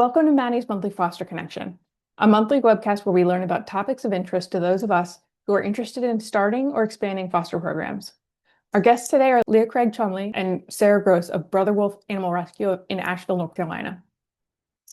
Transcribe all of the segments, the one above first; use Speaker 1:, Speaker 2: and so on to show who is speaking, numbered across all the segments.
Speaker 1: Welcome to Maddie's Monthly Foster Connection, a monthly webcast where we learn about topics of interest to those of us who are interested in starting or expanding foster programs. Our guests today are Leah Craig Chumley and Sarah Gross of Brother Wolf Animal Rescue in Asheville, North Carolina.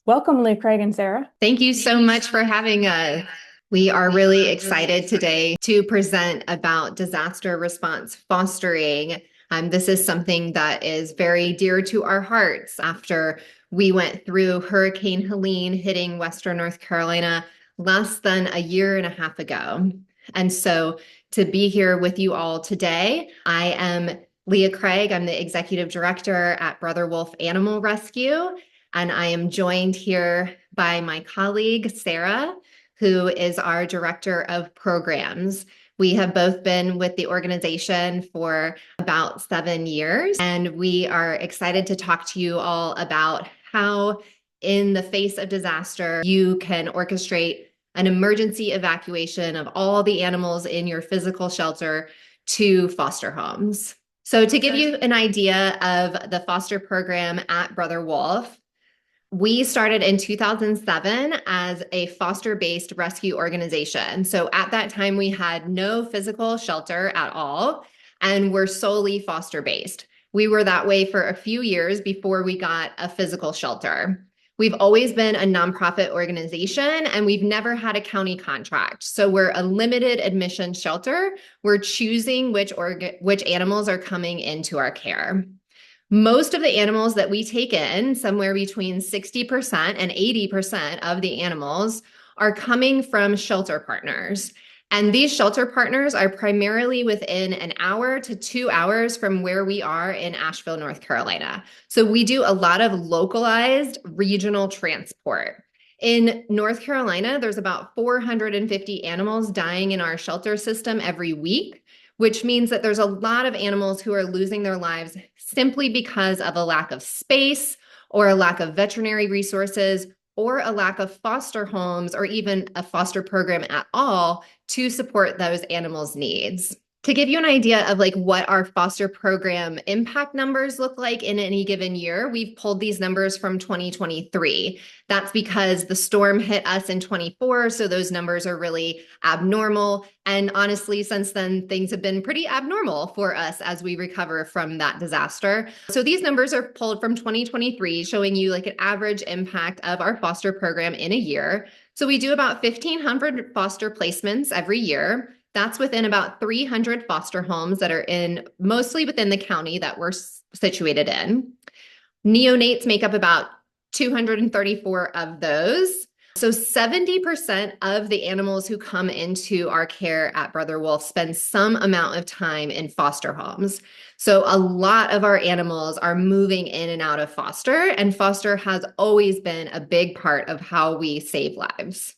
Speaker 1: Welcome, Leah Craig and Sarah.
Speaker 2: Thank you so much for having us. We are really excited today to present about disaster response fostering. This is something that is very dear to our hearts after we went through Hurricane Helene hitting Western North Carolina less than a year and a half ago. And so to be here with you all today, I am Leah Craig. I'm the executive director at Brother Wolf Animal Rescue. And I am joined here by my colleague, Sarah, who is our director of programs. We have both been with the organization for about 7 years, and we are excited to talk to you all about how, in the face of disaster, you can orchestrate an emergency evacuation of all the animals in your physical shelter to foster homes. So to give you an idea of the foster program at Brother Wolf, we started in 2007 as a foster-based rescue organization. So at that time, we had no physical shelter at all, and we're solely foster-based. We were that way for a few years before we got a physical shelter. We've always been a nonprofit organization, and we've never had a county contract. So we're a limited admission shelter. We're choosing which animals are coming into our care. Most of the animals that we take in, somewhere between 60% and 80% of the animals, are coming from shelter partners. And these shelter partners are primarily within an hour to 2 hours from where we are in Asheville, North Carolina. So we do a lot of localized regional transport. In North Carolina, there's about 450 animals dying in our shelter system every week, which means that there's a lot of animals who are losing their lives simply because of a lack of space or a lack of veterinary resources or a lack of foster homes or even a foster program at all to support those animals' needs. To give you an idea of what our foster program impact numbers look like in any given year, we've pulled these numbers from 2023. That's because the storm hit us in 24, so those numbers are really abnormal. And honestly, since then, things have been pretty abnormal for us as we recover from that disaster. So these numbers are pulled from 2023, showing you an average impact of our foster program in a year. So we do about 1,500 foster placements every year. That's within about 300 foster homes that are mostly within the county that we're situated in. Neonates make up about 234 of those. So 70% of the animals who come into our care at Brother Wolf spend some amount of time in foster homes. So a lot of our animals are moving in and out of foster, and foster has always been a big part of how we save lives.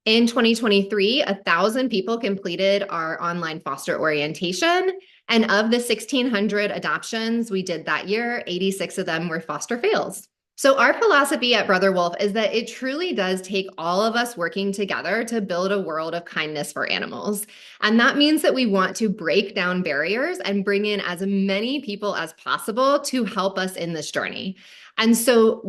Speaker 2: In 2023, 1,000 people completed our online foster orientation. And of the 1,600 adoptions we did that year, 86 of them were foster fails. So our philosophy at Brother Wolf is that it truly does take all of us working together to build a world of kindness for animals. And that means that we want to break down barriers and bring in as many people as possible to help us in this journey. And so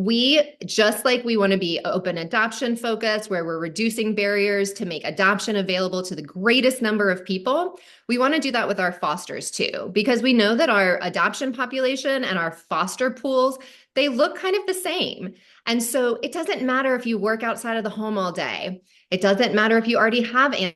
Speaker 2: just like we want to be open adoption focused, where we're reducing barriers to make adoption available to the greatest number of people, we want to do that with our fosters too, because we know that our adoption population and our foster pools, they look kind of the same. And so it doesn't matter if you work outside of the home all day. It doesn't matter if you already have animals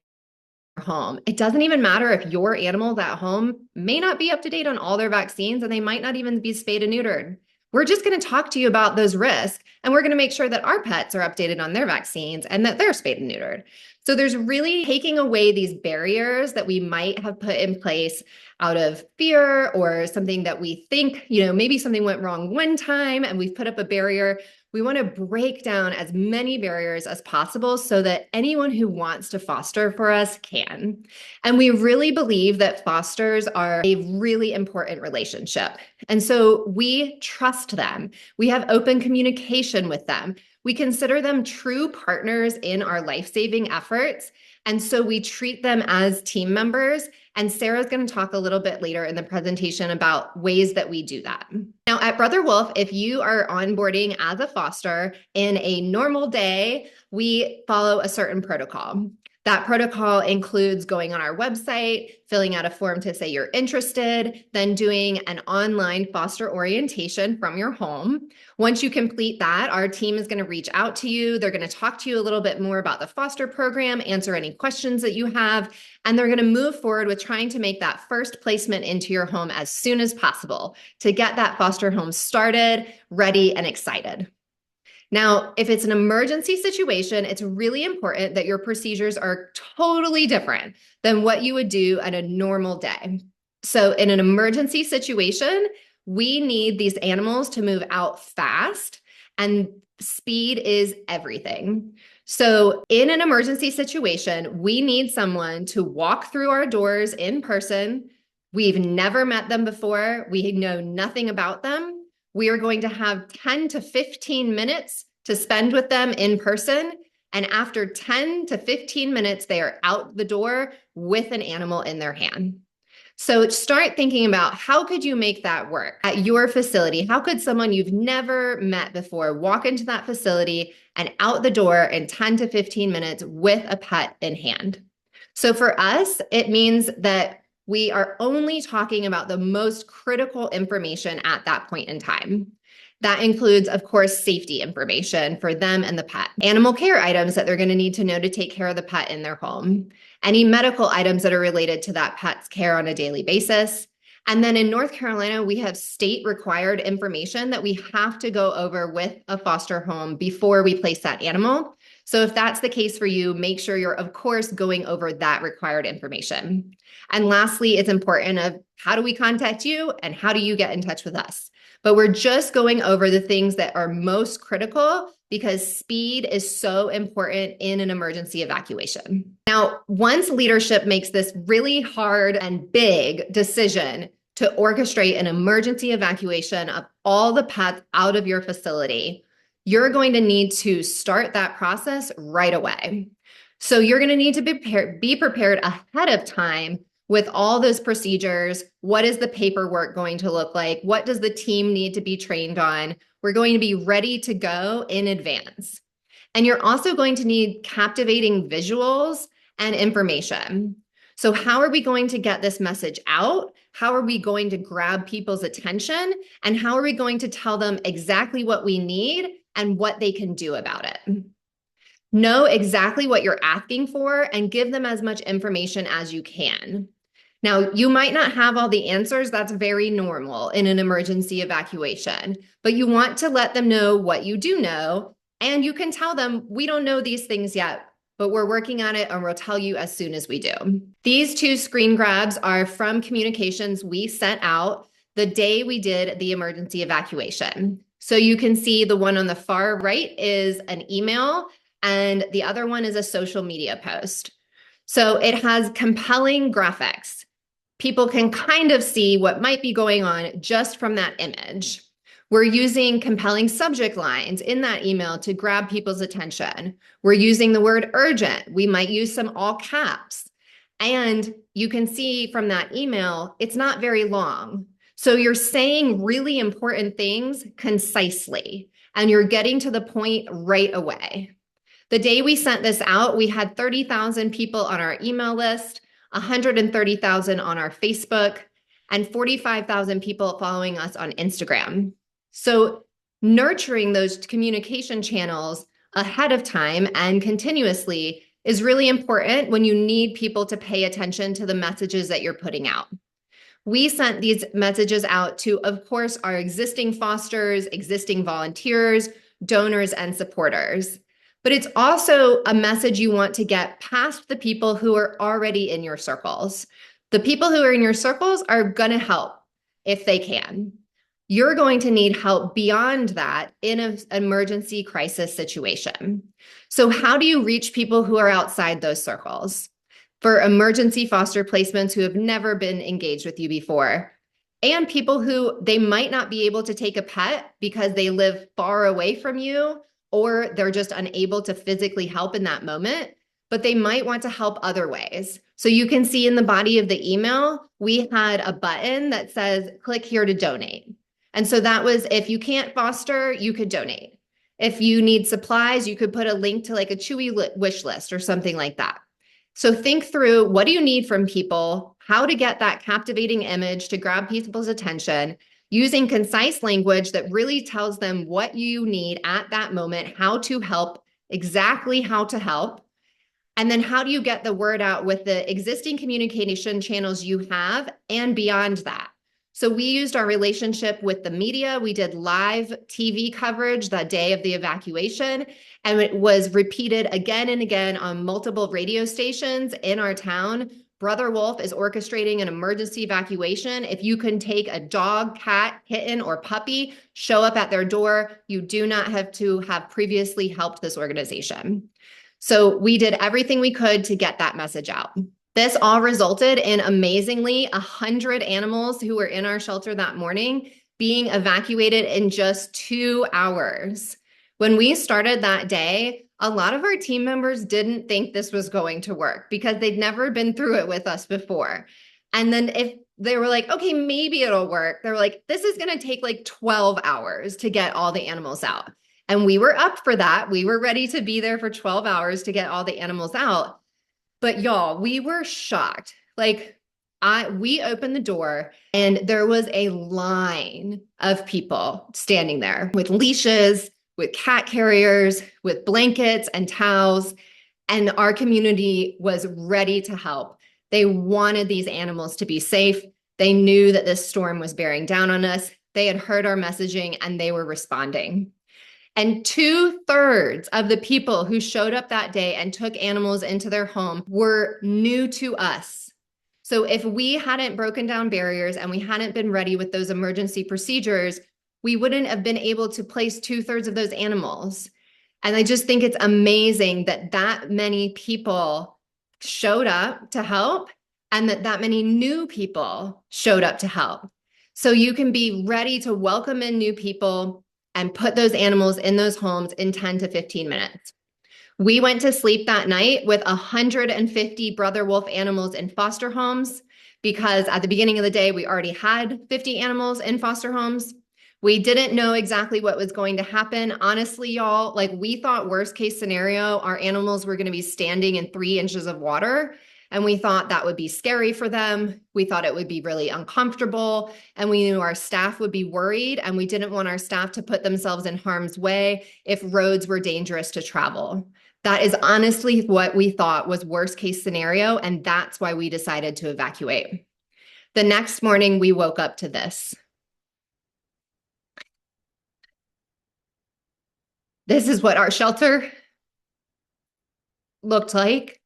Speaker 2: in your home. It doesn't even matter if your animals at home may not be up to date on all their vaccines, and they might not even be spayed and neutered. We're just going to talk to you about those risks, and we're going to make sure that our pets are updated on their vaccines and that they're spayed and neutered. So there's really taking away these barriers that we might have put in place out of fear or something that we think, maybe something went wrong one time and we've put up a barrier. We want to break down as many barriers as possible so that anyone who wants to foster for us can. And we really believe that fosters are a really important relationship. And so we trust them. We have open communication with them. We consider them true partners in our life-saving efforts. And so we treat them as team members. And Sarah's going to talk a little bit later in the presentation about ways that we do that. Now, at Brother Wolf, if you are onboarding as a foster in a normal day, we follow a certain protocol. That protocol includes going on our website, filling out a form to say you're interested, then doing an online foster orientation from your home. Once you complete that, our team is going to reach out to you. They're going to talk to you a little bit more about the foster program, answer any questions that you have, and they're going to move forward with trying to make that first placement into your home as soon as possible to get that foster home started, ready, and excited. Now, if it's an emergency situation, it's really important that your procedures are totally different than what you would do on a normal day. So in an emergency situation, we need these animals to move out fast, and speed is everything. So in an emergency situation, we need someone to walk through our doors in person. We've never met them before. We know nothing about them. We are going to have 10 to 15 minutes to spend with them in person. And after 10 to 15 minutes, they are out the door with an animal in their hand. So start thinking about how could you make that work at your facility? How could someone you've never met before walk into that facility and out the door in 10 to 15 minutes with a pet in hand? So for us, it means that we are only talking about the most critical information at that point in time. That includes, of course, safety information for them and the pet, animal care items that they're going to need to know to take care of the pet in their home, any medical items that are related to that pet's care on a daily basis. And then in North Carolina, we have state required information that we have to go over with a foster home before we place that animal. So if that's the case for you, make sure you're, of course, going over that required information. And lastly, it's important of how do we contact you and how do you get in touch with us? But we're just going over the things that are most critical because speed is so important in an emergency evacuation. Now, once leadership makes this really hard and big decision to orchestrate an emergency evacuation of all the pets out of your facility, you're going to need to start that process right away. So you're going to need to be prepared ahead of time with all those procedures. What is the paperwork going to look like? What does the team need to be trained on? We're going to be ready to go in advance. And you're also going to need captivating visuals and information. So how are we going to get this message out? How are we going to grab people's attention? And how are we going to tell them exactly what we need and what they can do about it? Know exactly what you're asking for and give them as much information as you can. Now, you might not have all the answers. That's very normal in an emergency evacuation, but you want to let them know what you do know. And you can tell them, we don't know these things yet, but we're working on it and we'll tell you as soon as we do. These two screen grabs are from communications we sent out the day we did the emergency evacuation. So you can see the one on the far right is an email and the other one is a social media post. So it has compelling graphics. People can kind of see what might be going on just from that image. We're using compelling subject lines in that email to grab people's attention. We're using the word urgent. We might use some all caps. And you can see from that email, it's not very long. So you're saying really important things concisely, and you're getting to the point right away. The day we sent this out, we had 30,000 people on our email list, 130,000 on our Facebook, and 45,000 people following us on Instagram. So nurturing those communication channels ahead of time and continuously is really important when you need people to pay attention to the messages that you're putting out. We sent these messages out to, of course, our existing fosters, existing volunteers, donors, and supporters. But it's also a message you want to get past the people who are already in your circles. The people who are in your circles are going to help if they can. You're going to need help beyond that in an emergency crisis situation. So how do you reach people who are outside those circles? For emergency foster placements who have never been engaged with you before, and people who they might not be able to take a pet because they live far away from you, or they're just unable to physically help in that moment, but they might want to help other ways. So you can see in the body of the email, we had a button that says, click here to donate. And so that was, if you can't foster, you could donate. If you need supplies, you could put a link to like a Chewy wish list or something like that. So think through, what do you need from people, how to get that captivating image to grab people's attention, using concise language that really tells them what you need at that moment, how to help, exactly how to help. And then how do you get the word out with the existing communication channels you have and beyond that? So we used our relationship with the media. We did live TV coverage the day of the evacuation, and it was repeated again and again on multiple radio stations in our town. Brother Wolf is orchestrating an emergency evacuation. If you can take a dog, cat, kitten, or puppy, show up at their door. You do not have to have previously helped this organization. So we did everything we could to get that message out. This all resulted in amazingly 100 animals who were in our shelter that morning being evacuated in just 2 hours. When we started that day, a lot of our team members didn't think this was going to work because they'd never been through it with us before. And then if they were like, okay, maybe it'll work, they're like, this is going to take like 12 hours to get all the animals out. And we were up for that. We were ready to be there for 12 hours to get all the animals out. But y'all, we were shocked. Like, we opened the door and there was a line of people standing there with leashes, with cat carriers, with blankets and towels. And our community was ready to help. They wanted these animals to be safe. They knew that this storm was bearing down on us. They had heard our messaging and they were responding. And 2/3 of the people who showed up that day and took animals into their home were new to us. So if we hadn't broken down barriers and we hadn't been ready with those emergency procedures, we wouldn't have been able to place 2/3 of those animals. And I just think it's amazing that that many people showed up to help and that many new people showed up to help. So you can be ready to welcome in new people and put those animals in those homes in 10 to 15 minutes. We went to sleep that night with 150 Brother Wolf animals in foster homes because at the beginning of the day, we already had 50 animals in foster homes. We didn't know exactly what was going to happen. Honestly, y'all, like we thought worst case scenario, our animals were going to be standing in 3 inches of water. And we thought that would be scary for them. We thought it would be really uncomfortable. And we knew our staff would be worried. And we didn't want our staff to put themselves in harm's way if roads were dangerous to travel. That is honestly what we thought was worst case scenario. And that's why we decided to evacuate. The next morning, we woke up to this. This is what our shelter looked like.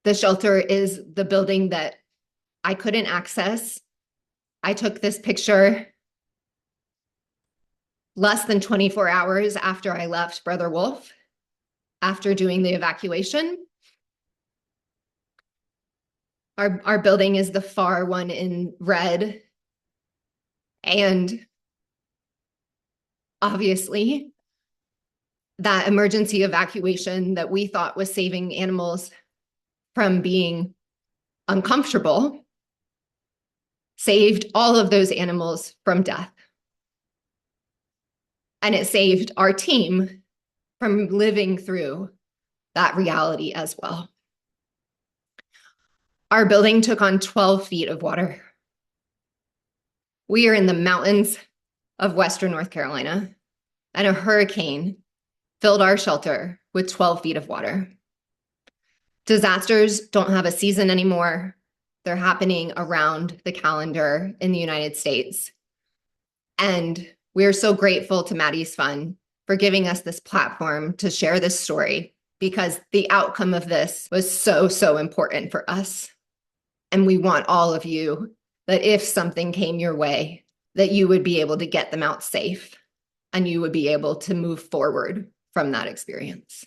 Speaker 2: The shelter is the building that I couldn't access. I took this picture less than 24 hours after I left Brother Wolf, after doing the evacuation. Our building is the far one in red. And obviously, that emergency evacuation that we thought was saving animals from being uncomfortable saved all of those animals from death. And it saved our team from living through that reality as well. Our building took on 12 feet of water. We are in the mountains of Western North Carolina, and a hurricane filled our shelter with 12 feet of water. Disasters don't have a season anymore. They're happening around the calendar in the United States. And we're so grateful to Maddie's Fund for giving us this platform to share this story, because the outcome of this was so, so important for us. And we want all of you, that if something came your way, that you would be able to get them out safe and you would be able to move forward from that experience.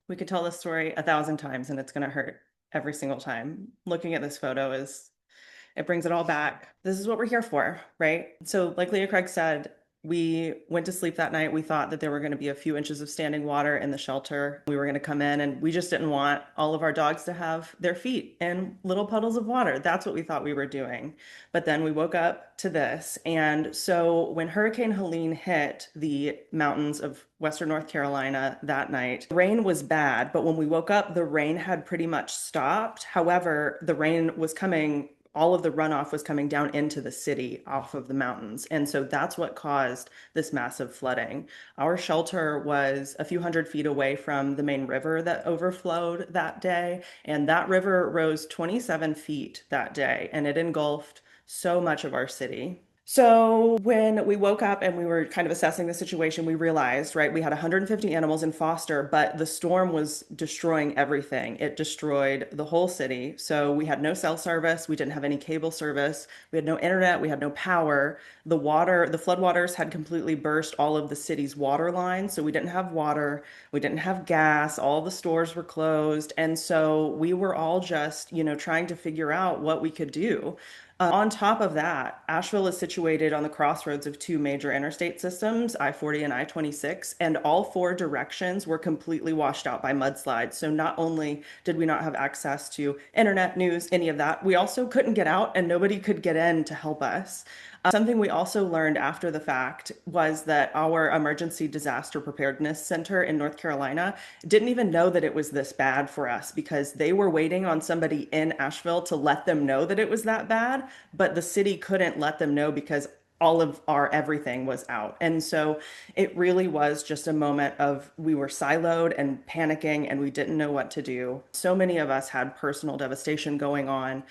Speaker 3: We could tell this story 1,000 times and it's going to hurt every single time. Looking at this photo it brings it all back. This is what we're here for, right? So like Leah Craig said, We went to sleep that night. We thought that there were going to be a few inches of standing water in the shelter. We were going to come in, and we just didn't want all of our dogs to have their feet in little puddles of water. That's what we thought we were doing. But then we woke up to this. And so when Hurricane Helene hit the mountains of Western North Carolina that night, the rain was bad. But when we woke up, the rain had pretty much stopped. However, the rain was coming, all of the runoff was coming down into the city off of the mountains. And so that's what caused this massive flooding. Our shelter was a few hundred feet away from the main river that overflowed that day. And that river rose 27 feet that day, and it engulfed so much of our city. So when we woke up and we were kind of assessing the situation, we realized, right, we had 150 animals in foster, but the storm was destroying everything. It destroyed the whole city. So we had no cell service. We didn't have any cable service. We had no internet. We had no power. The floodwaters had completely burst all of the city's water lines. So we didn't have water. We didn't have gas. All the stores were closed. And so we were all just, trying to figure out what we could do. On top of that, Asheville is situated on the crossroads of two major interstate systems, I-40 and I-26, and all four directions were completely washed out by mudslides. So not only did we not have access to internet, news, any of that, we also couldn't get out, and nobody could get in to help us. Something we also learned after the fact was that our Emergency Disaster Preparedness Center in North Carolina didn't even know that it was this bad for us, because they were waiting on somebody in Asheville to let them know that it was that bad, but the city couldn't let them know because all of our everything was out. And so it really was just a moment of, we were siloed and panicking, and we didn't know what to do. So many of us had personal devastation going on.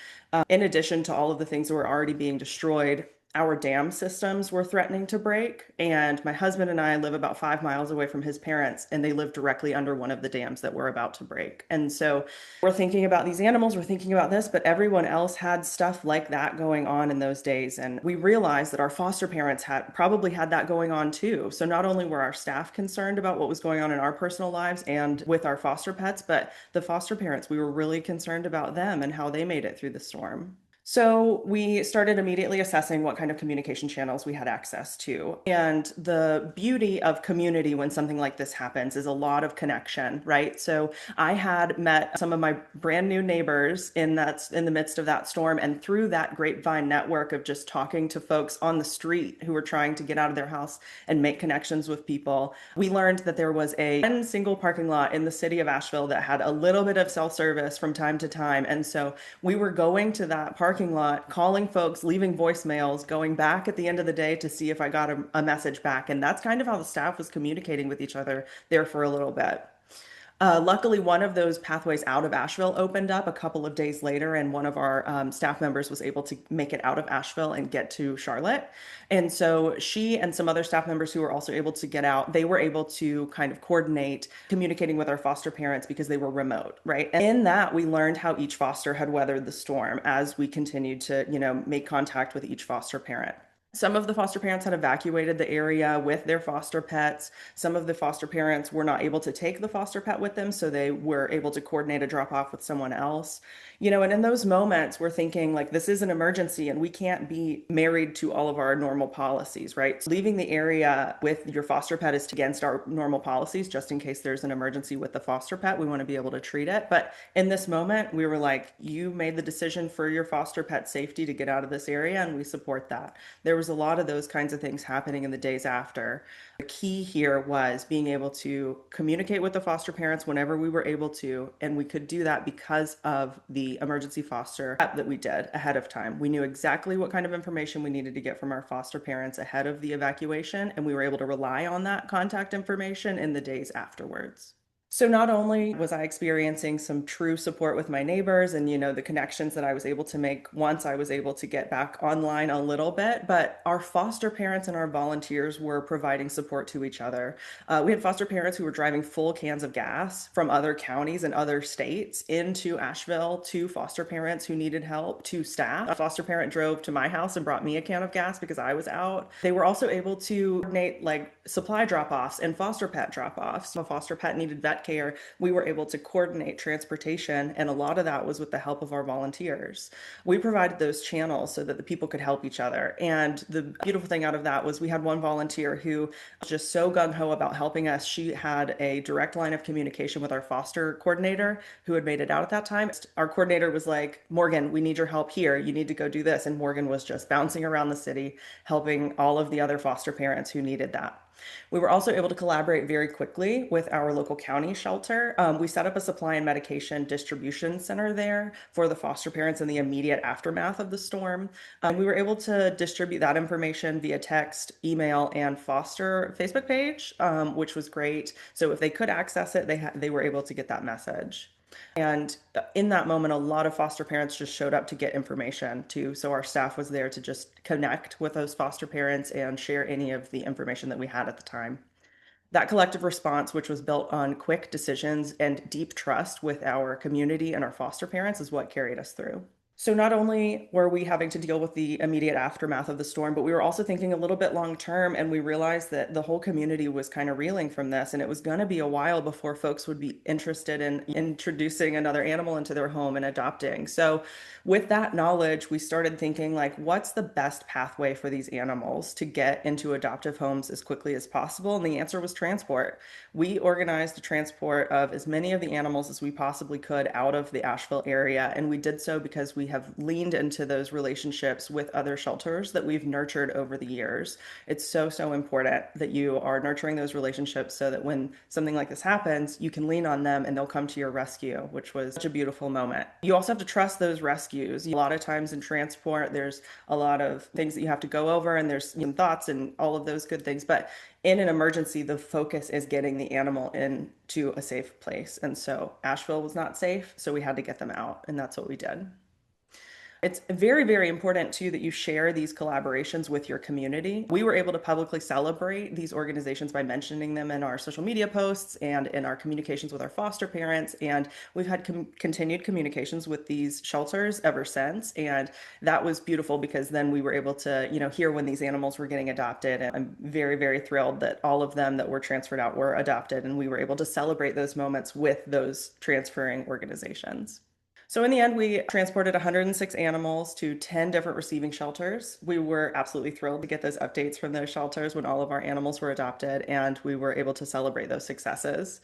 Speaker 3: In addition to all of the things that were already being destroyed, our dam systems were threatening to break. And my husband and I live about 5 miles away from his parents, and they live directly under one of the dams that were about to break. And so we're thinking about these animals, we're thinking about this, but everyone else had stuff like that going on in those days. And we realized that our foster parents probably had that going on too. So not only were our staff concerned about what was going on in our personal lives and with our foster pets, but the foster parents, we were really concerned about them and how they made it through the storm. So we started immediately assessing what kind of communication channels we had access to. And the beauty of community when something like this happens is a lot of connection, right? So I had met some of my brand new neighbors in the midst of that storm. And through that grapevine network of just talking to folks on the street who were trying to get out of their house and make connections with people, we learned that there was one single parking lot in the city of Asheville that had a little bit of self-service from time to time. And so we were going to that parking lot, calling folks, leaving voicemails, going back at the end of the day to see if I got a message back. And that's kind of how the staff was communicating with each other there for a little bit. Luckily, one of those pathways out of Asheville opened up a couple of days later, and one of our staff members was able to make it out of Asheville and get to Charlotte. And so she and some other staff members who were also able to get out, they were able to kind of coordinate communicating with our foster parents because they were remote, right? And in that, we learned how each foster had weathered the storm as we continued to, make contact with each foster parent. Some of the foster parents had evacuated the area with their foster pets. Some of the foster parents were not able to take the foster pet with them, so they were able to coordinate a drop off with someone else. And in those moments, we're thinking like, this is an emergency and we can't be married to all of our normal policies, right? So leaving the area with your foster pet is against our normal policies, just in case there's an emergency with the foster pet. We want to be able to treat it. But in this moment, we were like, you made the decision for your foster pet safety to get out of this area, and we support that. There was a lot of those kinds of things happening in the days after. The key here was being able to communicate with the foster parents whenever we were able to, and we could do that because of the emergency foster prep that we did ahead of time. We knew exactly what kind of information we needed to get from our foster parents ahead of the evacuation, and we were able to rely on that contact information in the days afterwards. So not only was I experiencing some true support with my neighbors and, the connections that I was able to make once I was able to get back online a little bit, but our foster parents and our volunteers were providing support to each other. We had foster parents who were driving full cans of gas from other counties and other states into Asheville to foster parents who needed help, to staff. A foster parent drove to my house and brought me a can of gas because I was out. They were also able to coordinate like supply drop-offs and foster pet drop-offs. A foster pet needed vet pet care, we were able to coordinate transportation, and a lot of that was with the help of our volunteers. We provided those channels so that the people could help each other. And the beautiful thing out of that was we had one volunteer who was just so gung-ho about helping us. She had a direct line of communication with our foster coordinator who had made it out at that time. Our coordinator was like, Morgan, we need your help here. You need to go do this. And Morgan was just bouncing around the city, helping all of the other foster parents who needed that. We were also able to collaborate very quickly with our local county shelter. We set up a supply and medication distribution center there for the foster parents in the immediate aftermath of the storm. We were able to distribute that information via text, email, and foster Facebook page, which was great. So if they could access it, they were able to get that message. And in that moment, a lot of foster parents just showed up to get information too. So our staff was there to just connect with those foster parents and share any of the information that we had at the time. That collective response, which was built on quick decisions and deep trust with our community and our foster parents, is what carried us through. So not only were we having to deal with the immediate aftermath of the storm, but we were also thinking a little bit long term, and we realized that the whole community was kind of reeling from this, and it was going to be a while before folks would be interested in introducing another animal into their home and adopting. So with that knowledge, we started thinking like, what's the best pathway for these animals to get into adoptive homes as quickly as possible? And the answer was transport. We organized the transport of as many of the animals as we possibly could out of the Asheville area, and we did so because we have leaned into those relationships with other shelters that we've nurtured over the years. It's so, so important that you are nurturing those relationships so that when something like this happens, you can lean on them and they'll come to your rescue, which was such a beautiful moment. You also have to trust those rescues. A lot of times in transport, there's a lot of things that you have to go over, and there's thoughts and all of those good things. But in an emergency, the focus is getting the animal into a safe place. And so Asheville was not safe, so we had to get them out, and that's what we did. It's very, very important too that you share these collaborations with your community. We were able to publicly celebrate these organizations by mentioning them in our social media posts and in our communications with our foster parents. And we've had continued communications with these shelters ever since. And that was beautiful because then we were able to, hear when these animals were getting adopted. And I'm very, very thrilled that all of them that were transferred out were adopted. And we were able to celebrate those moments with those transferring organizations. So in the end, we transported 106 animals to 10 different receiving shelters. We were absolutely thrilled to get those updates from those shelters when all of our animals were adopted, and we were able to celebrate those successes.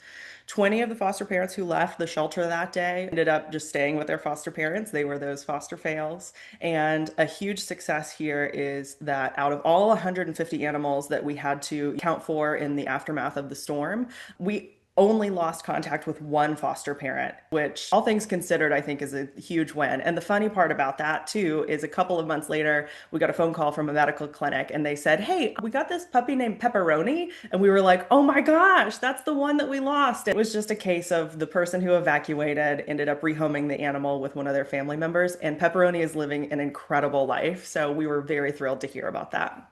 Speaker 3: 20 of the foster parents who left the shelter that day ended up just staying with their foster parents. They were those foster fails. And a huge success here is that out of all 150 animals that we had to account for in the aftermath of the storm, we only lost contact with one foster parent, which all things considered, I think is a huge win. And the funny part about that too, is a couple of months later, we got a phone call from a medical clinic and they said, hey, we got this puppy named Pepperoni. And we were like, oh my gosh, that's the one that we lost. It was just a case of the person who evacuated ended up rehoming the animal with one of their family members. And Pepperoni is living an incredible life. So we were very thrilled to hear about that.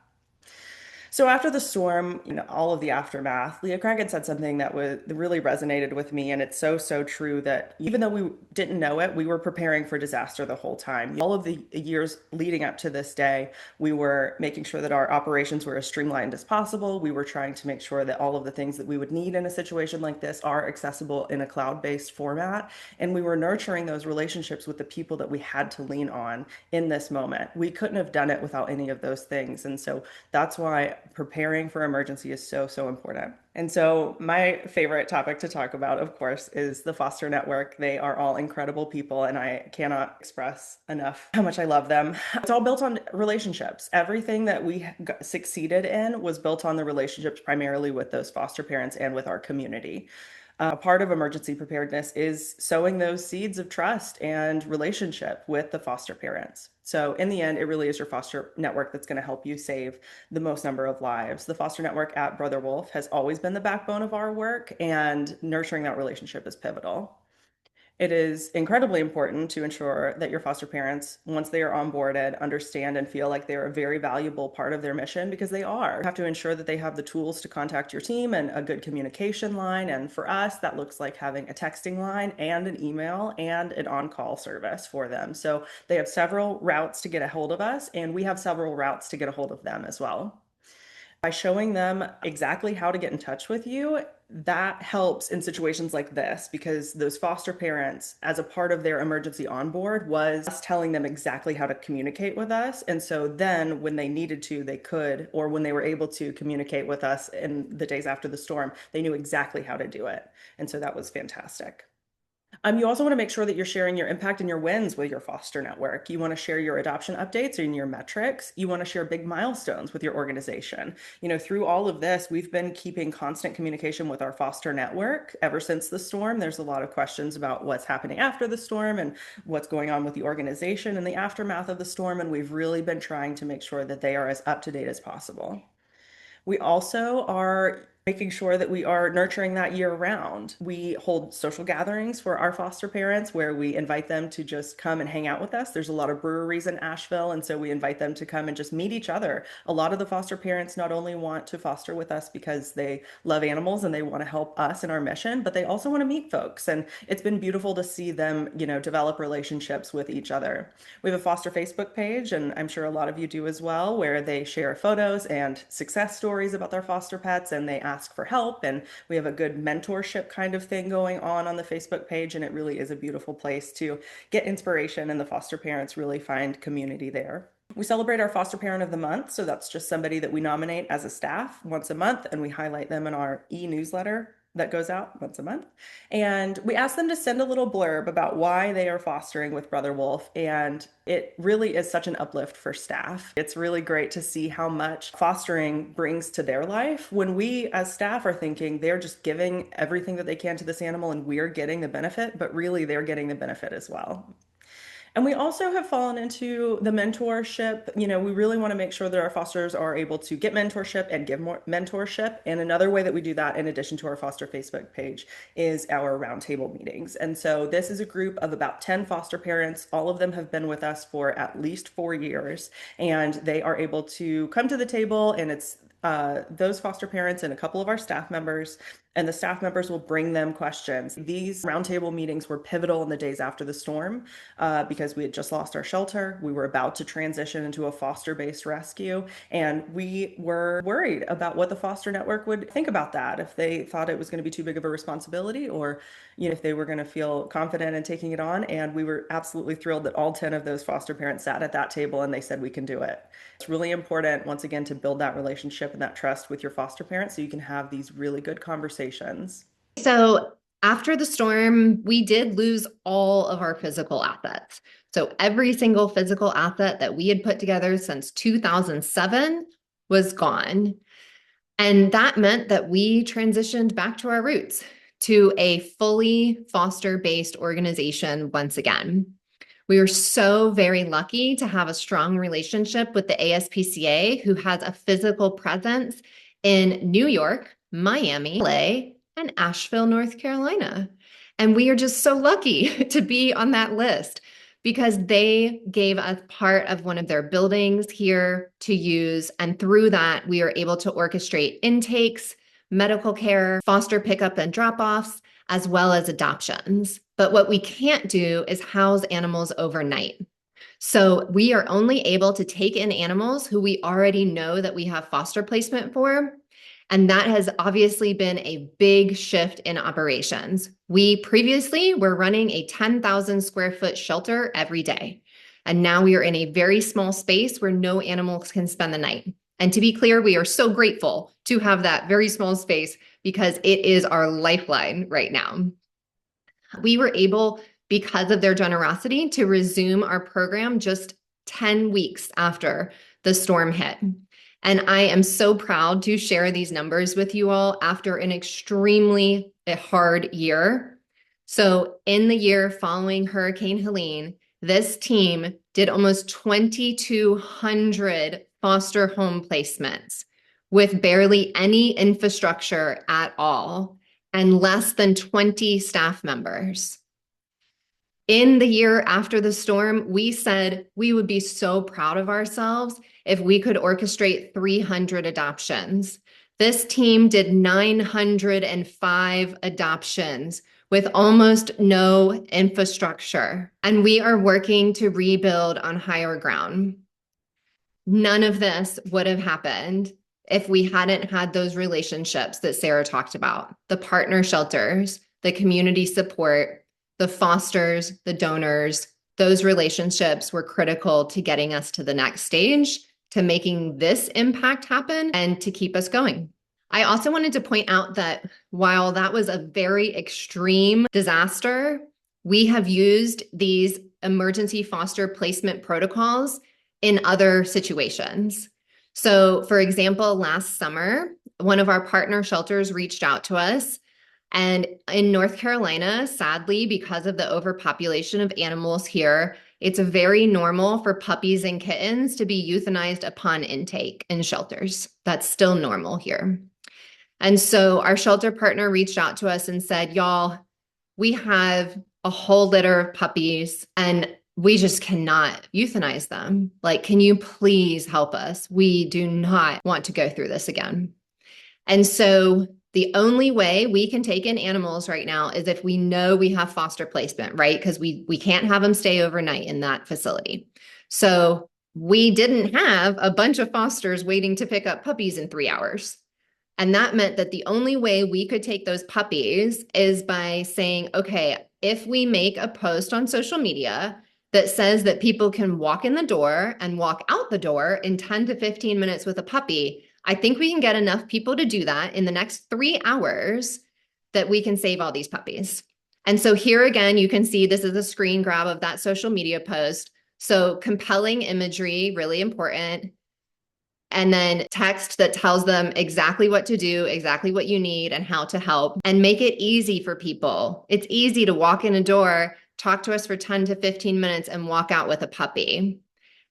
Speaker 3: So after the storm, all of the aftermath, Leah Craig had said something that really resonated with me. And it's so, so true that even though we didn't know it, we were preparing for disaster the whole time. All of the years leading up to this day, we were making sure that our operations were as streamlined as possible. We were trying to make sure that all of the things that we would need in a situation like this are accessible in a cloud-based format. And we were nurturing those relationships with the people that we had to lean on in this moment. We couldn't have done it without any of those things. And so that's why preparing for emergency is so, so important. And so my favorite topic to talk about, of course, is the foster network. They are all incredible people, and I cannot express enough how much I love them. It's all built on relationships. Everything that we succeeded in was built on the relationships primarily with those foster parents and with our community. A part of emergency preparedness is sowing those seeds of trust and relationship with the foster parents. So in the end, it really is your foster network that's going to help you save the most number of lives. The foster network at Brother Wolf has always been the backbone of our work, and nurturing that relationship is pivotal. It is incredibly important to ensure that your foster parents, once they are onboarded, understand and feel like they're a very valuable part of their mission, because they are. You have to ensure that they have the tools to contact your team and a good communication line. And for us, that looks like having a texting line and an email and an on-call service for them. So they have several routes to get a hold of us, and we have several routes to get a hold of them as well. By showing them exactly how to get in touch with you, that helps in situations like this because those foster parents, as a part of their emergency onboard, was us telling them exactly how to communicate with us. And so then when they needed to, they could, or when they were able to communicate with us in the days after the storm, they knew exactly how to do it. And so that was fantastic. You also want to make sure that you're sharing your impact and your wins with your foster network. You want to share your adoption updates and your metrics. You want to share big milestones with your organization. Through all of this, we've been keeping constant communication with our foster network ever since the storm. There's a lot of questions about what's happening after the storm and what's going on with the organization in the aftermath of the storm. And we've really been trying to make sure that they are as up to date as possible. We also are making sure that we are nurturing that year round. We hold social gatherings for our foster parents where we invite them to just come and hang out with us. There's a lot of breweries in Asheville, and so we invite them to come and just meet each other. A lot of the foster parents not only want to foster with us because they love animals and they want to help us in our mission, but they also want to meet folks. And it's been beautiful to see them, develop relationships with each other. We have a foster Facebook page, and I'm sure a lot of you do as well, where they share photos and success stories about their foster pets, and they ask for help. And we have a good mentorship kind of thing going on the Facebook page, and it really is a beautiful place to get inspiration, and the foster parents really find community there. We celebrate our foster parent of the month, so that's just somebody that we nominate as a staff once a month, and we highlight them in our e-newsletter that goes out once a month. And we ask them to send a little blurb about why they are fostering with Brother Wolf. And it really is such an uplift for staff. It's really great to see how much fostering brings to their life when we as staff are thinking they're just giving everything that they can to this animal and we're getting the benefit, but really they're getting the benefit as well. And we also have fallen into the mentorship. We really want to make sure that our fosters are able to get mentorship and give more mentorship. And another way that we do that, in addition to our foster Facebook page, is our roundtable meetings. And so this is a group of about 10 foster parents. All of them have been with us for at least 4 years, and they are able to come to the table, and it's those foster parents and a couple of our staff members, and the staff members will bring them questions. These roundtable meetings were pivotal in the days after the storm because we had just lost our shelter. We were about to transition into a foster-based rescue, and we were worried about what the foster network would think about that, if they thought it was going to be too big of a responsibility, or if they were going to feel confident in taking it on. And we were absolutely thrilled that all 10 of those foster parents sat at that table and they said we can do it. It's really important, once again, to build that relationship and that trust with your foster parents so you can have these really good conversations.
Speaker 2: So after the storm, we did lose all of our physical assets. So every single physical asset that we had put together since 2007 was gone. And that meant that we transitioned back to our roots, to a fully foster-based organization once again. We are so very lucky to have a strong relationship with the ASPCA, who has a physical presence in New York, Miami, LA, and Asheville, North Carolina. And we are just so lucky to be on that list because they gave us part of one of their buildings here to use. And through that, we are able to orchestrate intakes, medical care, foster pickup and drop-offs, as well as adoptions. But what we can't do is house animals overnight. So we are only able to take in animals who we already know that we have foster placement for. And that has obviously been a big shift in operations. We previously were running a 10,000 square foot shelter every day. And now we are in a very small space where no animals can spend the night. And to be clear, we are so grateful to have that very small space because it is our lifeline right now. We were able, because of their generosity, to resume our program just 10 weeks after the storm hit. And I am so proud to share these numbers with you all after an extremely hard year. So in the year following Hurricane Helene, this team did almost 2,200 foster home placements with barely any infrastructure at all and less than 20 staff members. In the year after the storm, we said we would be so proud of ourselves if we could orchestrate 300 adoptions. This team did 905 adoptions with almost no infrastructure, and we are working to rebuild on higher ground. None of this would have happened if we hadn't had those relationships that Sarah talked about, the partner shelters, the community support, the fosters, the donors. Those relationships were critical to getting us to the next stage, to making this impact happen, and to keep us going. I also wanted to point out that while that was a very extreme disaster, we have used these emergency foster placement protocols in other situations. So, for example, last summer, one of our partner shelters reached out to us. And in North Carolina, sadly, because of the overpopulation of animals here, it's very normal for puppies and kittens to be euthanized upon intake in shelters. That's still normal here. And so our shelter partner reached out to us and said, y'all, we have a whole litter of puppies and we just cannot euthanize them. Like, can you please help us? We do not want to go through this again. And so the only way we can take in animals right now is if we know we have foster placement, right? Because we can't have them stay overnight in that facility. So we didn't have a bunch of fosters waiting to pick up puppies in 3 hours. And that meant that the only way we could take those puppies is by saying, okay, if we make a post on social media that says that people can walk in the door and walk out the door in 10 to 15 minutes with a puppy, I think we can get enough people to do that in the next 3 hours that we can save all these puppies. And so here again, you can see this is a screen grab of that social media post. So compelling imagery, really important. And then text that tells them exactly what to do, exactly what you need, and how to help, and make it easy for people. It's easy to walk in a door, talk to us for 10 to 15 minutes, and walk out with a puppy.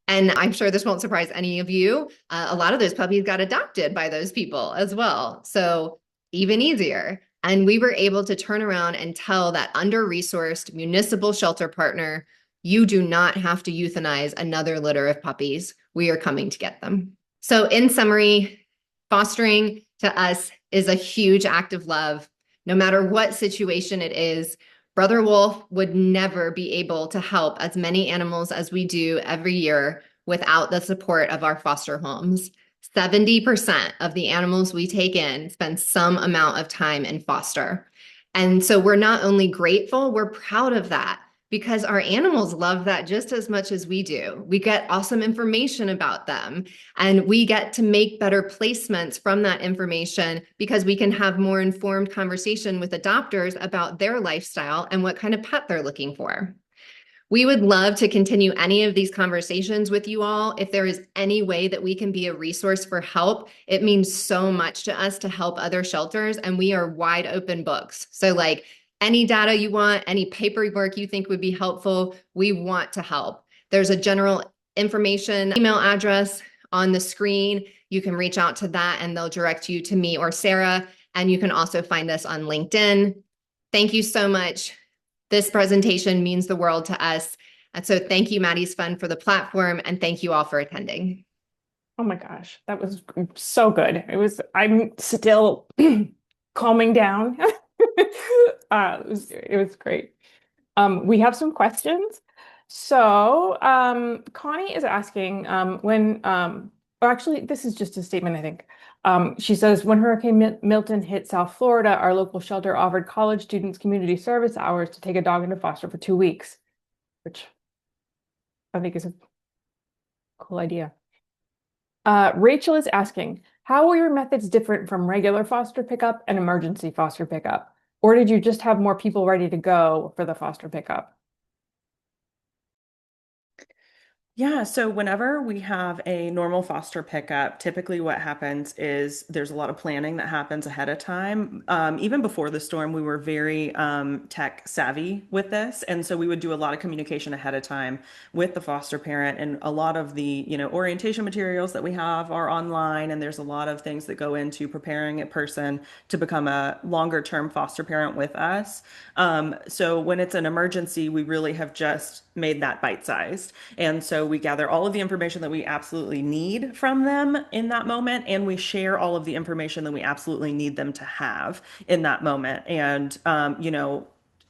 Speaker 2: And I'm sure this won't surprise any of you. A lot of those puppies got adopted by those people as well. So even easier. And we were able to turn around and tell that under-resourced municipal shelter partner, you do not have to euthanize another litter of puppies. We are coming to get them. So in summary, fostering to us is a huge act of love. No matter what situation it is, Brother Wolf would never be able to help as many animals as we do every year without the support of our foster homes. 70% of the animals we take in spend some amount of time in foster. And so we're not only grateful, we're proud of that, because our animals love that just as much as we do. We get awesome information about them, and we get to make better placements from that information because we can have more informed conversation with adopters about their lifestyle and what kind of pet they're looking for. We would love to continue any of these conversations with you all. If there is any way that we can be a resource for help, it means so much to us to help other shelters, and we are wide open books. So like, any data you want, any paperwork you think would be helpful, we want to help. There's a general information email address on the screen. You can reach out to that and they'll direct you to me or Sarah. And you can also find us on LinkedIn. Thank you so much. This presentation means the world to us. And so thank you, Maddie's Fund, for the platform. And thank you all for attending.
Speaker 1: Oh my gosh, that was so good. I'm still calming down. It was great. We have some questions. So Connie is asking or actually, this is just a statement, I think. She says, when Hurricane Milton hit South Florida, our local shelter offered college students community service hours to take a dog into foster for 2 weeks, which I think is a cool idea. Rachel is asking, how are your methods different from regular foster pickup and emergency foster pickup? Or did you just have more people ready to go for the foster pickup?
Speaker 3: Yeah, so whenever we have a normal foster pickup, typically what happens is there's a lot of planning that happens ahead of time. Even before the storm, we were very tech savvy with this. And so we would do a lot of communication ahead of time with the foster parent. And a lot of the, orientation materials that we have are online. And there's a lot of things that go into preparing a person to become a longer term foster parent with us. So when it's an emergency, we really have just made that bite-sized. And so we gather all of the information that we absolutely need from them in that moment, and we share all of the information that we absolutely need them to have in that moment. And,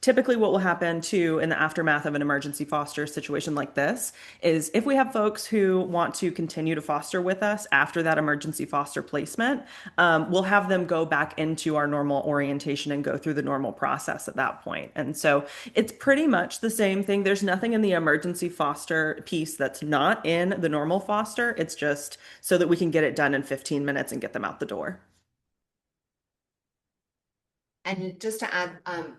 Speaker 3: typically what will happen too in the aftermath of an emergency foster situation like this is if we have folks who want to continue to foster with us after that emergency foster placement, we'll have them go back into our normal orientation and go through the normal process at that point. And so it's pretty much the same thing. There's nothing in the emergency foster piece that's not in the normal foster. It's just so that we can get it done in 15 minutes and get them out the door.
Speaker 2: And just to add,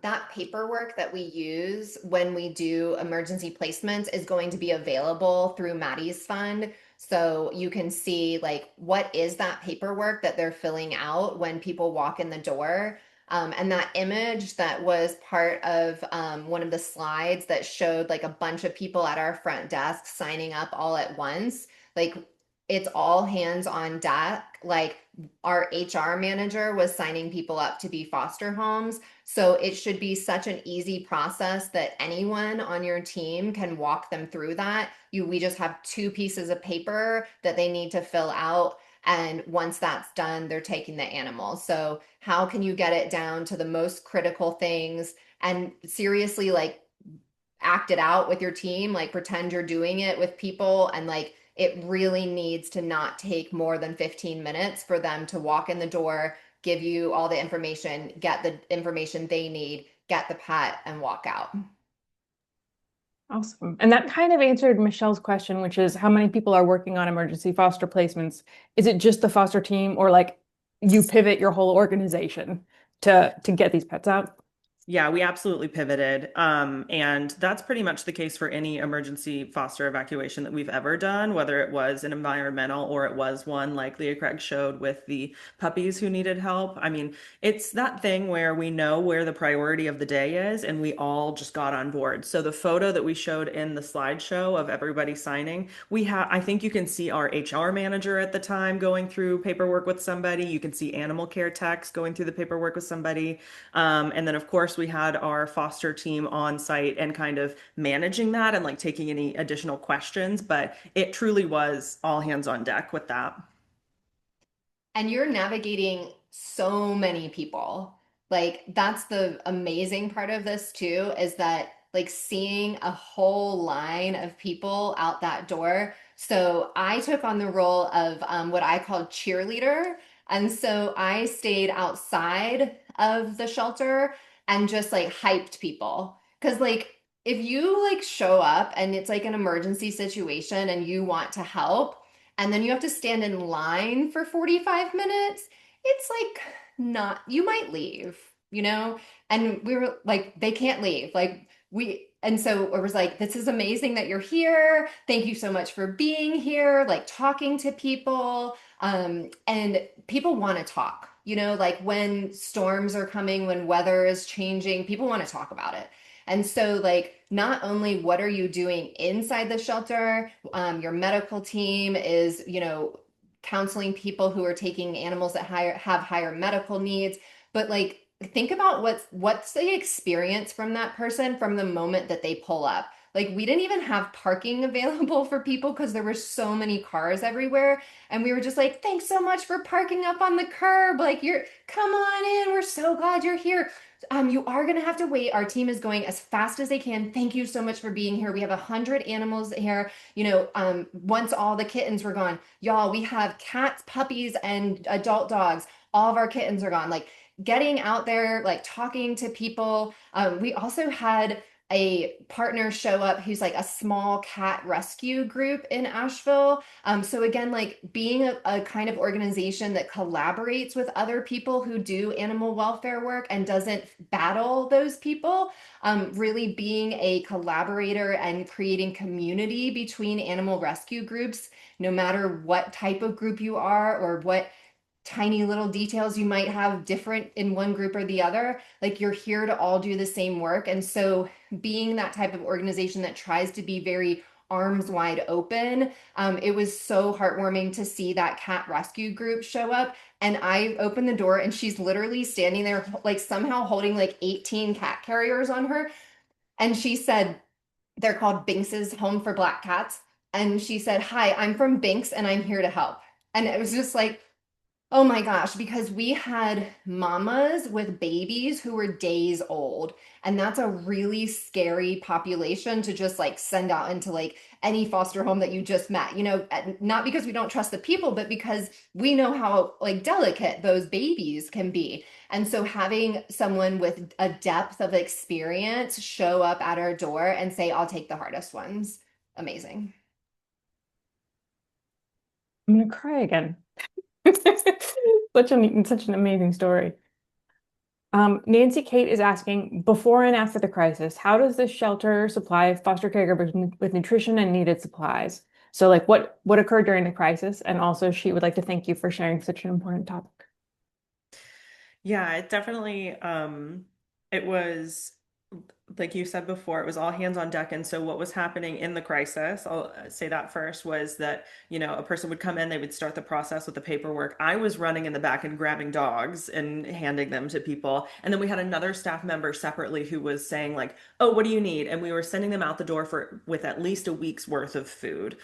Speaker 2: that paperwork that we use when we do emergency placements is going to be available through Maddie's fund. So you can see like what is that paperwork that they're filling out when people walk in the door. And that image that was part of one of the slides that showed like a bunch of people at our front desk signing up all at once, like it's all hands on deck. Like our HR manager was signing people up to be foster homes. So it should be such an easy process that anyone on your team can walk them through that. We just have 2 pieces of paper that they need to fill out. And once that's done, they're taking the animal. So how can you get it down to the most critical things and seriously like act it out with your team, like pretend you're doing it with people, and like it really needs to not take more than 15 minutes for them to walk in the door, give you all the information, get the information they need, get the pet, and walk out.
Speaker 1: Awesome. And that kind of answered Michelle's question, which is how many people are working on emergency foster placements? Is it just the foster team, or like you pivot your whole organization to get these pets out?
Speaker 3: Yeah, we absolutely pivoted. And that's pretty much the case for any emergency foster evacuation that we've ever done, whether it was an environmental or it was one like Leah Craig showed with the puppies who needed help. I mean, it's that thing where we know where the priority of the day is and we all just got on board. So the photo that we showed in the slideshow of everybody signing, I think you can see our HR manager at the time going through paperwork with somebody. You can see animal care techs going through the paperwork with somebody. And then, of course, we had our foster team on site and kind of managing that and like taking any additional questions. But it truly was all hands on deck with that.
Speaker 2: And you're navigating so many people. Like that's the amazing part of this too, is that like seeing a whole line of people out that door. So I took on the role of what I called cheerleader. And so I stayed outside of the shelter and just like hyped people. Cause like if you like show up and it's like an emergency situation and you want to help, and then you have to stand in line for 45 minutes, it's like not, you might leave, you know? And we were like, they can't leave. And so it was like, this is amazing that you're here. Thank you so much for being here, like talking to people. And people want to talk, you know, like when storms are coming, when weather is changing, people want to talk about it. And so, like, not only what are you doing inside the shelter, your medical team is, you know, counseling people who are taking animals that have higher medical needs, but like, think about what's the experience from that person from the moment that they pull up. Like, we didn't even have parking available for people because there were so many cars everywhere. And we were just like, thanks so much for parking up on the curb. Like, come on in. We're so glad you're here. You are going to have to wait. Our team is going as fast as they can. Thank you so much for being here. We have 100 animals here. You know, once all the kittens were gone, y'all, we have cats, puppies, and adult dogs. All of our kittens are gone. Like getting out there, like talking to people. We also had a partner show up who's like a small cat rescue group in Asheville. So again, like being a kind of organization that collaborates with other people who do animal welfare work and doesn't battle those people, really being a collaborator and creating community between animal rescue groups, no matter what type of group you are or what tiny little details you might have different in one group or the other, like you're here to all do the same work. And so being that type of organization that tries to be very arms wide open, it was so heartwarming to see that cat rescue group show up. And I opened the door and she's literally standing there like somehow holding like 18 cat carriers on her. And she said, they're called Binks's Home for Black Cats. And she said, hi, I'm from Binks and I'm here to help. And it was just like, Oh my gosh, because we had mamas with babies who were days old, and that's a really scary population to just like send out into like any foster home that you just met. Not because we don't trust the people, but because we know how like delicate those babies can be. And so having someone with a depth of experience show up at our door and say, "I'll take the hardest ones." Amazing.
Speaker 1: I'm gonna cry again. Such an amazing story. Nancy Kate is asking, before and after the crisis, how does this shelter supply foster caregivers with nutrition and needed supplies? So, like, what occurred during the crisis? And also, she would like to thank you for sharing such an important topic.
Speaker 3: Yeah, it definitely it was like you said before, it was all hands on deck. And so what was happening in the crisis, I'll say that first, was that, a person would come in, they would start the process with the paperwork. I was running in the back and grabbing dogs and handing them to people. And then we had another staff member separately who was saying like, "Oh, what do you need?" And we were sending them out the door for with at least a week's worth of food.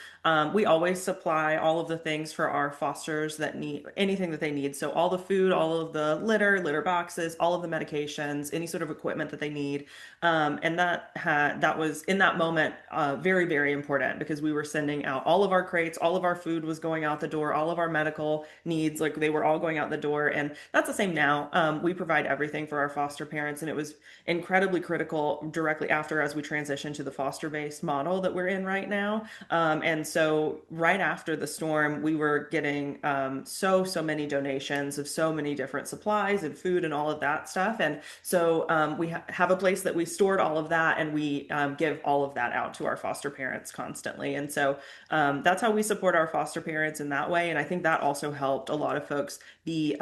Speaker 3: We always supply all of the things for our fosters that need anything that they need. So all the food, all of the litter boxes, all of the medications, any sort of equipment that they need. And that was in that moment very, very important because we were sending out all of our crates, all of our food was going out the door, all of our medical needs, like they were all going out the door. And that's the same now. We provide everything for our foster parents, and it was incredibly critical directly after as we transition to the foster-based model that we're in right now. And so right after the storm, we were getting so many donations of so many different supplies and food and all of that stuff. And so we have a place that we stored all of that, and we give all of that out to our foster parents constantly. And so that's how we support our foster parents in that way. And I think that also helped a lot of folks be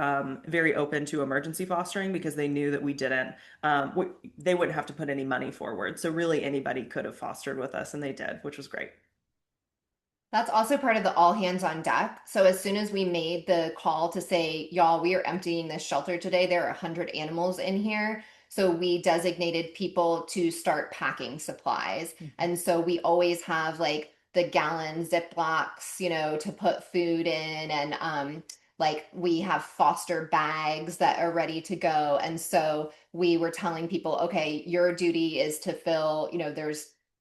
Speaker 3: very open to emergency fostering because they knew that we didn't, they wouldn't have to put any money forward. So really anybody could have fostered with us, and they did, which was great.
Speaker 2: That's also part of the all hands on deck. So as soon as we made the call to say, "Y'all, we are emptying this shelter today. There are 100 animals in here." So we designated people to start packing supplies. And so we always have like the gallon Ziplocs, to put food in. And like we have foster bags that are ready to go. And so we were telling people, okay, your duty is to fill,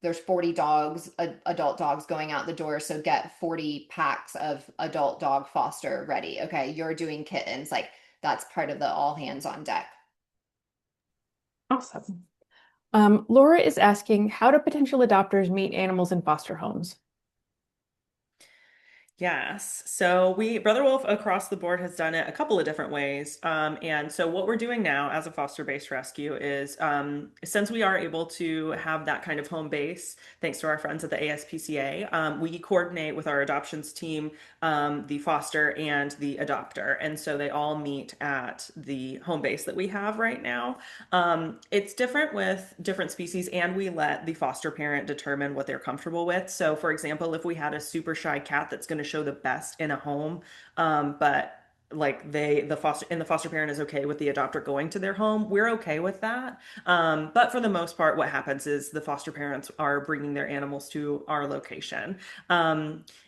Speaker 2: there's 40 dogs, adult dogs going out the door. So get 40 packs of adult dog foster ready. Okay, you're doing kittens. Like that's part of the all hands on deck.
Speaker 1: Awesome. Laura is asking, how do potential adopters meet animals in foster homes?
Speaker 3: Yes. So Brother Wolf across the board has done it a couple of different ways. And so what we're doing now as a foster-based rescue is since we are able to have that kind of home base, thanks to our friends at the ASPCA, we coordinate with our adoptions team, the foster and the adopter. And so they all meet at the home base that we have right now. It's different with different species, and we let the foster parent determine what they're comfortable with. So, for example, if we had a super shy cat that's going to show the best in a home, but like the foster parent is okay with the adopter going to their home, we're okay with that. But for the most part, what happens is the foster parents are bringing their animals to our location.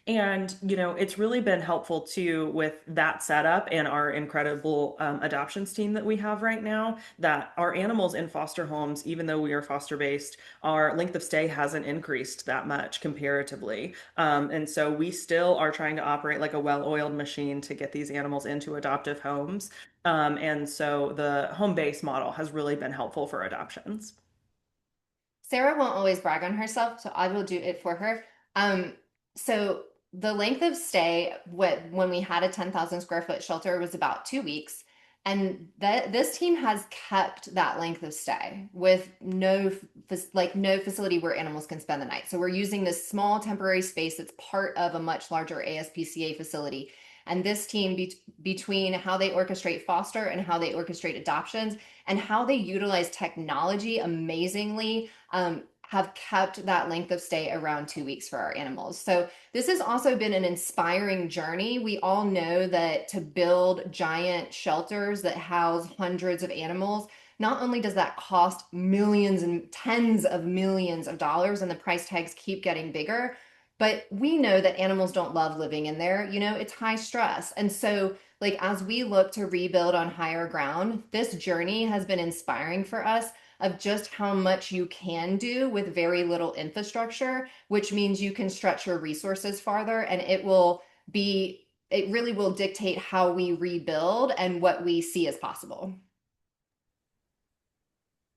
Speaker 3: And it's really been helpful too with that setup and our incredible adoptions team that we have right now, that our animals in foster homes, even though we are foster based, our length of stay hasn't increased that much comparatively. And so we still are trying to operate like a well-oiled machine to get these animals into adoptive homes. And so the home base model has really been helpful for adoptions.
Speaker 2: Sarah won't always brag on herself, so I will do it for her. Um, so the length of stay when we had a 10,000 square foot shelter was about 2 weeks. And that this team has kept that length of stay with no facility where animals can spend the night. So we're using this small temporary space that's part of a much larger ASPCA facility. And this team between how they orchestrate foster and how they orchestrate adoptions and how they utilize technology amazingly, have kept that length of stay around 2 weeks for our animals. So this has also been an inspiring journey. We all know that to build giant shelters that house hundreds of animals, not only does that cost millions and tens of millions of dollars, and the price tags keep getting bigger, but we know that animals don't love living in there. It's high stress. And so like as we look to rebuild on higher ground, this journey has been inspiring for us of just how much you can do with very little infrastructure, which means you can stretch your resources farther, and it really will dictate how we rebuild and what we see as possible.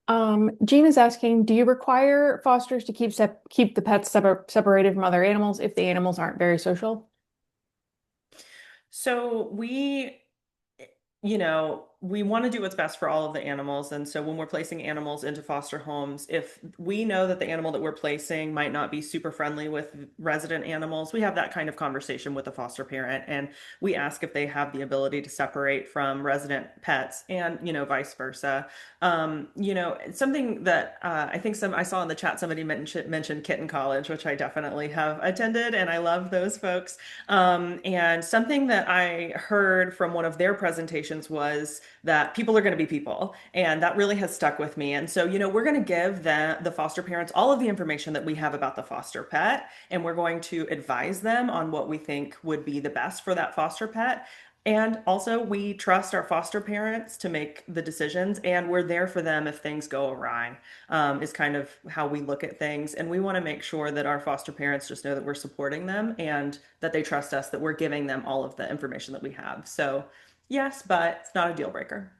Speaker 1: Jean is asking, do you require fosters to keep the pets separated from other animals if the animals aren't very social?
Speaker 3: So we want to do what's best for all of the animals. And so when we're placing animals into foster homes, if we know that the animal that we're placing might not be super friendly with resident animals, we have that kind of conversation with the foster parent. And we ask if they have the ability to separate from resident pets and, vice versa. Something that I think I saw in the chat, somebody mentioned Kitten College, which I definitely have attended, and I love those folks. And something that I heard from one of their presentations was that people are going to be people. And that really has stuck with me. And so, we're going to give the foster parents all of the information that we have about the foster pet, and we're going to advise them on what we think would be the best for that foster pet. And also, we trust our foster parents to make the decisions, and we're there for them if things go awry, is kind of how we look at things. And we want to make sure that our foster parents just know that we're supporting them and that they trust us, that we're giving them all of the information that we have. So, yes, but it's not a deal breaker.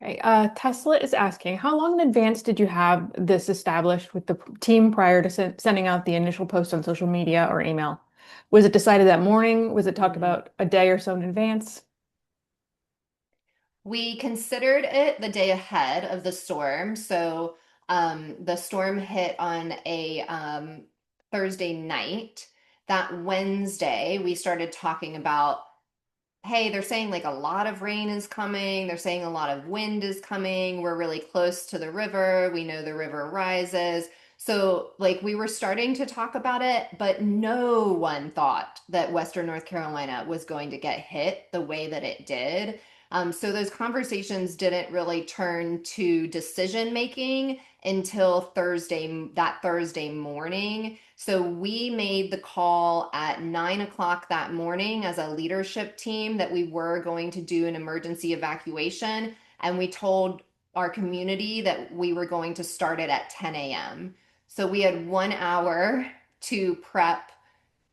Speaker 1: Okay, Tesla is asking, how long in advance did you have this established with the team prior to sending out the initial post on social media or email? Was it decided that morning? Was it talked about a day or so in advance?
Speaker 2: We considered it the day ahead of the storm. So the storm hit on a Thursday night. That Wednesday, we started talking about, hey, they're saying like a lot of rain is coming. They're saying a lot of wind is coming. We're really close to the river. We know the river rises. So, like, we were starting to talk about it, but no one thought that Western North Carolina was going to get hit the way that it did. So, those conversations didn't really turn to decision making until that Thursday morning. So we made the call at 9 o'clock that morning as a leadership team that we were going to do an emergency evacuation. And we told our community that we were going to start it at 10 a.m. So we had 1 hour to prep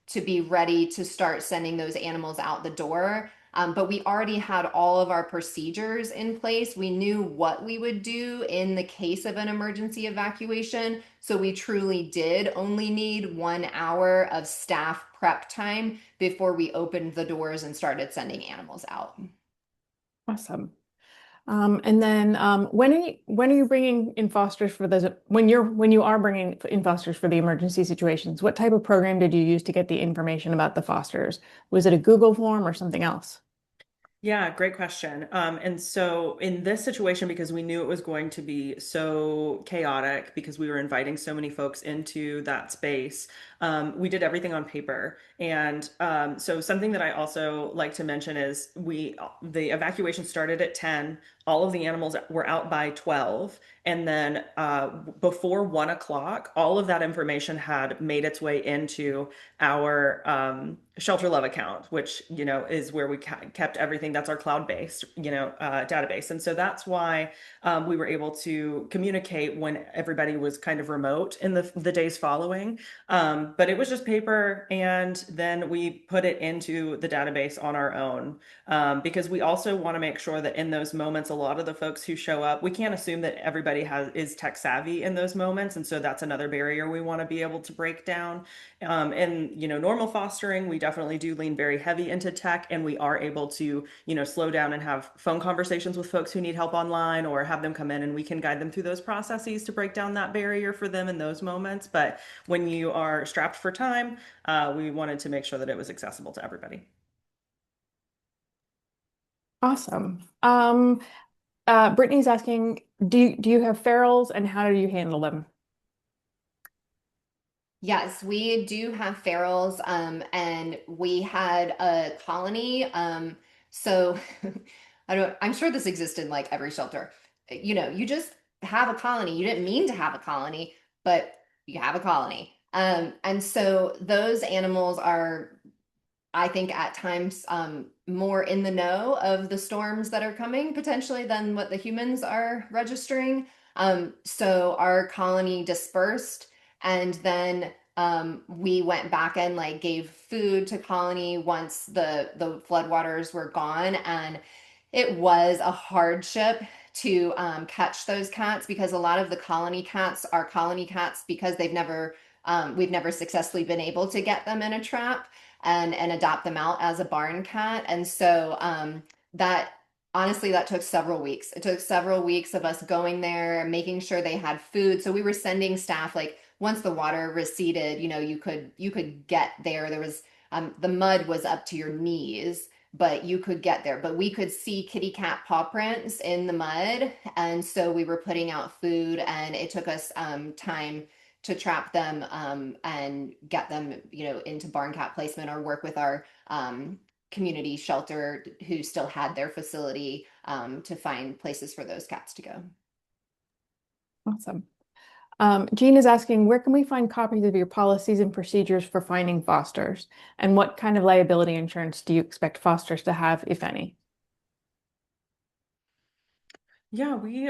Speaker 2: to be ready to start sending those animals out the door. But we already had all of our procedures in place. We knew what we would do in the case of an emergency evacuation. So we truly did only need 1 hour of staff prep time before we opened the doors and started sending animals out.
Speaker 1: Awesome. And then when are you bringing in fosters for those when you are bringing in fosters for the emergency situations, what type of program did you use to get the information about the fosters? Was it a Google form or something else?
Speaker 3: Yeah, great question. And so in this situation, because we knew it was going to be so chaotic, because we were inviting so many folks into that space, we did everything on paper. And so something that I also like to mention is the evacuation started at 10. All of the animals were out by 12. And then before 1 o'clock, all of that information had made its way into our Shelter Love account, which, is where we kept everything. That's our cloud-based, database. And so that's why we were able to communicate when everybody was kind of remote in the days following. But it was just paper, and then we put it into the database on our own, because we also want to make sure that in those moments, a lot of the folks who show up, we can't assume that everybody is tech savvy in those moments. And so that's another barrier we want to be able to break down. And normal fostering, we definitely do lean very heavy into tech, and we are able to, slow down and have phone conversations with folks who need help online, or have them come in and we can guide them through those processes to break down that barrier for them in those moments. But when you are strapped for time, we wanted to make sure that it was accessible to everybody.
Speaker 1: Awesome. Brittany's asking, do you have ferals and how do you handle them?
Speaker 2: Yes, we do have ferals, and we had a colony. So I'm sure this exists in like every shelter. You just have a colony. You didn't mean to have a colony, but you have a colony. And so those animals are I think at times more in the know of the storms that are coming potentially than what the humans are registering. So our colony dispersed, and then we went back and like gave food to colony once the floodwaters were gone, and it was a hardship to catch those cats because a lot of the colony cats are colony cats because we've never successfully been able to get them in a trap and adopt them out as a barn cat. And so that honestly that took several weeks. It took several weeks of us going there, making sure they had food. So we were sending staff like once the water receded, you could get there. There was the mud was up to your knees, but you could get there. But we could see kitty cat paw prints in the mud, and so we were putting out food, and it took us time to trap them and get them, into barn cat placement or work with our community shelter who still had their facility to find places for those cats to go.
Speaker 1: Awesome. Jean is asking, where can we find copies of your policies and procedures for finding fosters? And what kind of liability insurance do you expect fosters to have, if any?
Speaker 3: Yeah, we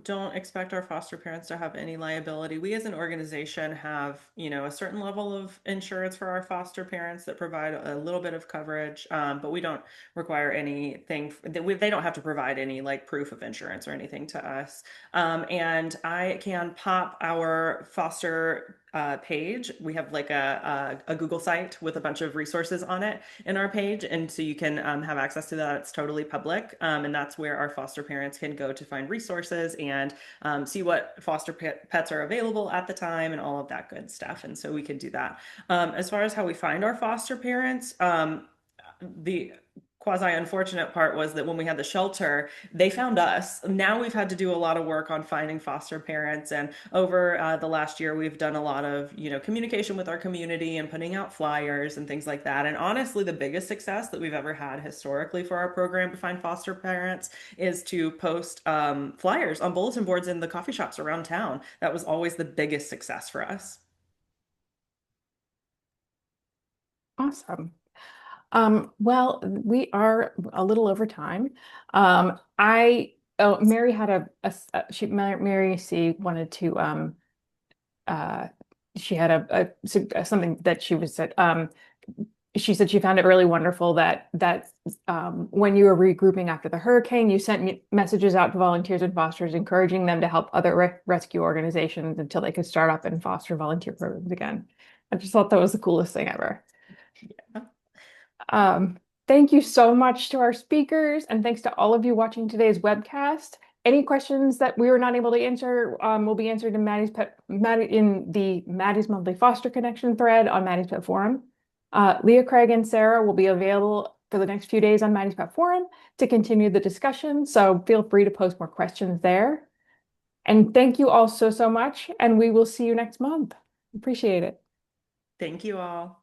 Speaker 3: don't expect our foster parents to have any liability. We as an organization have, a certain level of insurance for our foster parents that provide a little bit of coverage, but we don't require anything they don't have to provide any like proof of insurance or anything to us. And I can pop our foster page. We have like a Google site with a bunch of resources on it in our page. And so you can have access to that. It's totally public. And that's where our foster parents can go to find resources and see what foster pets are available at the time and all of that good stuff. And so we can do that. As far as how we find our foster parents, the quasi unfortunate part was that when we had the shelter, they found us. Now we've had to do a lot of work on finding foster parents, and over the last year, we've done a lot of communication with our community and putting out flyers and things like that. And honestly, the biggest success that we've ever had historically for our program to find foster parents is to post flyers on bulletin boards in the coffee shops around town. That was always the biggest success for us.
Speaker 1: Awesome. Well, we are a little over time. Mary had Mary C wanted to, uh, she had something that she said she found it really wonderful that when you were regrouping after the hurricane, you sent messages out to volunteers and fosters, encouraging them to help other rescue organizations until they could start up and foster volunteer programs again. I just thought that was the coolest thing ever.
Speaker 3: Yeah.
Speaker 1: Thank you so much to our speakers, and thanks to all of you watching today's webcast. Any questions that we were not able to answer will be answered in the Maddie's Monthly Foster Connection thread on Maddie's Pet Forum. Leah, Craig, and Sarah will be available for the next few days on Maddie's Pet Forum to continue the discussion, so feel free to post more questions there. And thank you all so much, and we will see you next month. Appreciate it.
Speaker 3: Thank you all.